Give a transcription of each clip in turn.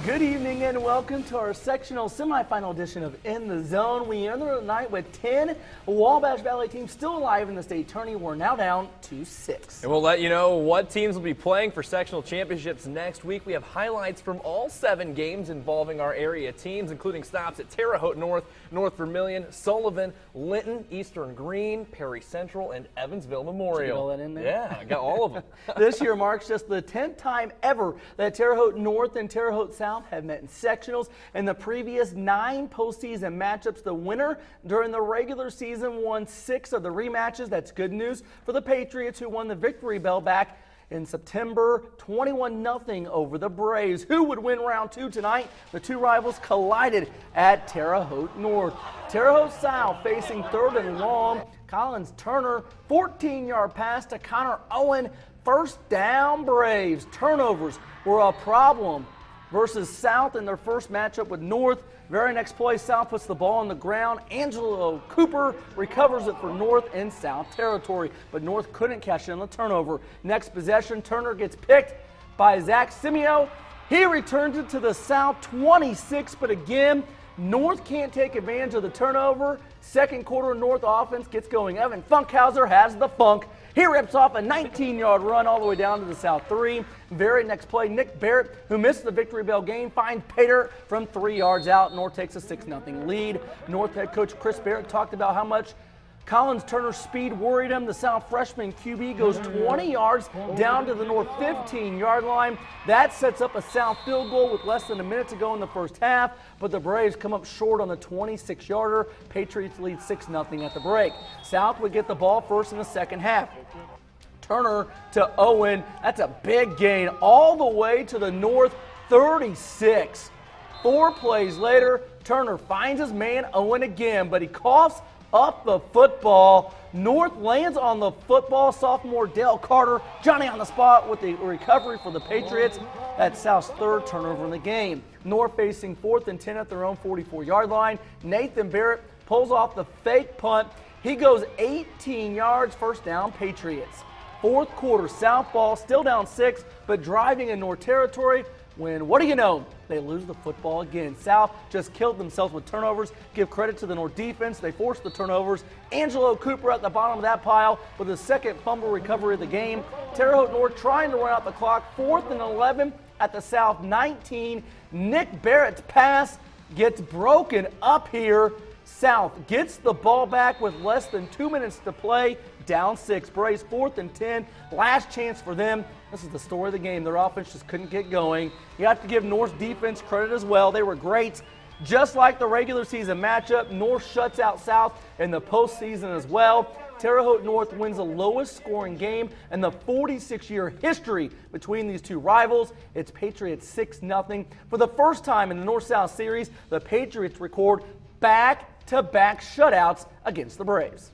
Good evening and welcome to our sectional semifinal edition of In the Zone. We enter the night with 10 Wabash Valley teams still alive in the state tourney. We're now down to 6. And we'll let you know what teams will be playing for sectional championships next week. We have highlights from all 7 games involving our area teams, including stops at Terre Haute North, North Vermilion, Sullivan, Linton, Eastern Green, Perry Central, and Evansville Memorial. Did you get all that in there? Yeah, I got all of them. This year marks just the 10th time ever that Terre Haute North and Terre Haute South have met in sectionals. In the previous 9 postseason matchups, the winner during the regular season won 6 of the rematches. That's good news for the Patriots, who won the victory bell back in September 21-0 over the Braves. Who would win round 2 tonight? The two rivals collided at Terre Haute North. Terre Haute South facing third and long. Collins Turner, 14-yard pass to Connor Owen. First down, Braves. Turnovers were a problem versus South in their first matchup with North. Very next play, South puts the ball on the ground. Angelo Cooper recovers it for North in South territory, but North couldn't catch it on the turnover. Next possession, Turner gets picked by Zach Simeo. He returns it to the South 26, but again, North can't take advantage of the turnover. Second quarter, North offense gets going. Evan Funkhauser has the funk. He rips off a 19-yard run all the way down to the South 3. Very next play, Nick Barrett, who missed the victory bell game, finds Pater from 3 yards out. North takes a 6-0 lead. North head coach Chris Barrett talked about how much Collins Turner's speed worried him. The South freshman QB goes 20 yards down to the North 15-yard line. That sets up a South field goal with less than a minute to go in the first half, but the Braves come up short on the 26-yarder. Patriots lead 6-0 at the break. South would get the ball first in the second half. Turner to Owen. That's a big gain all the way to the North 36. 4 plays later, Turner finds his man Owen again, but he coughs up the football. North lands on the football. Sophomore Dale Carter, Johnny on the spot with the recovery for the Patriots. That's South's 3rd turnover in the game. North facing 4th and 10 at their own 44-yard line. Nathan Barrett pulls off the fake punt. He goes 18 yards, first down, Patriots. 4th quarter, South ball, still down 6, but driving in North territory. When, what do you know, they lose the football again. South just killed themselves with turnovers. Give credit to the North defense. They forced the turnovers. Angelo Cooper at the bottom of that pile with his 2nd fumble recovery of the game. Terre Haute North trying to run out the clock. 4th and 11 at the South 19. Nick Barrett's pass gets broken up here. South gets the ball back with less than 2 minutes to play. Down 6. Braves 4th and 10. Last chance for them. This is the story of the game. Their offense just couldn't get going. You have to give North's defense credit as well. They were great. Just like the regular season matchup, North shuts out South in the postseason as well. Terre Haute North wins the lowest scoring game in the 46-year history between these two rivals. It's Patriots 6-0. For the first time in the North-South series, the Patriots record back-to-back shutouts against the Braves.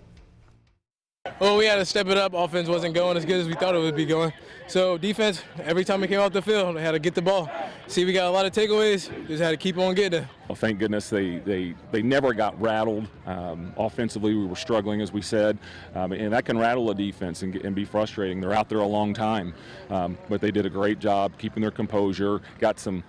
Well, we had to step it up. Offense wasn't going as good as we thought it would be going. So defense, every time we came off the field, they had to get the ball. See, we got a lot of takeaways. Just had to keep on getting it. Well, thank goodness they never got rattled. Offensively, we were struggling, as we said, and that can rattle a defense and be frustrating. They're out there a long time, but they did a great job keeping their composure. Got some,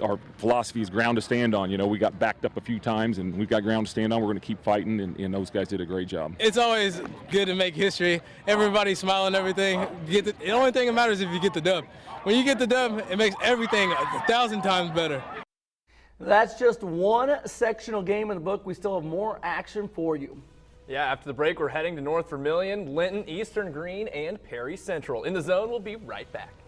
our philosophy is ground to stand on. We got backed up a few times, and we've got ground to stand on. We're going to keep fighting, and those guys did a great job. It's always good to make history. Everybody's smiling, everything. The only thing that matters is if you get the dub. When you get the dub, it makes everything 1,000 times better. That's just one sectional game in the book. We still have more action for you. Yeah, after the break, we're heading to North Vermilion, Linton, Eastern Green, and Perry Central. In the Zone, we'll be right back.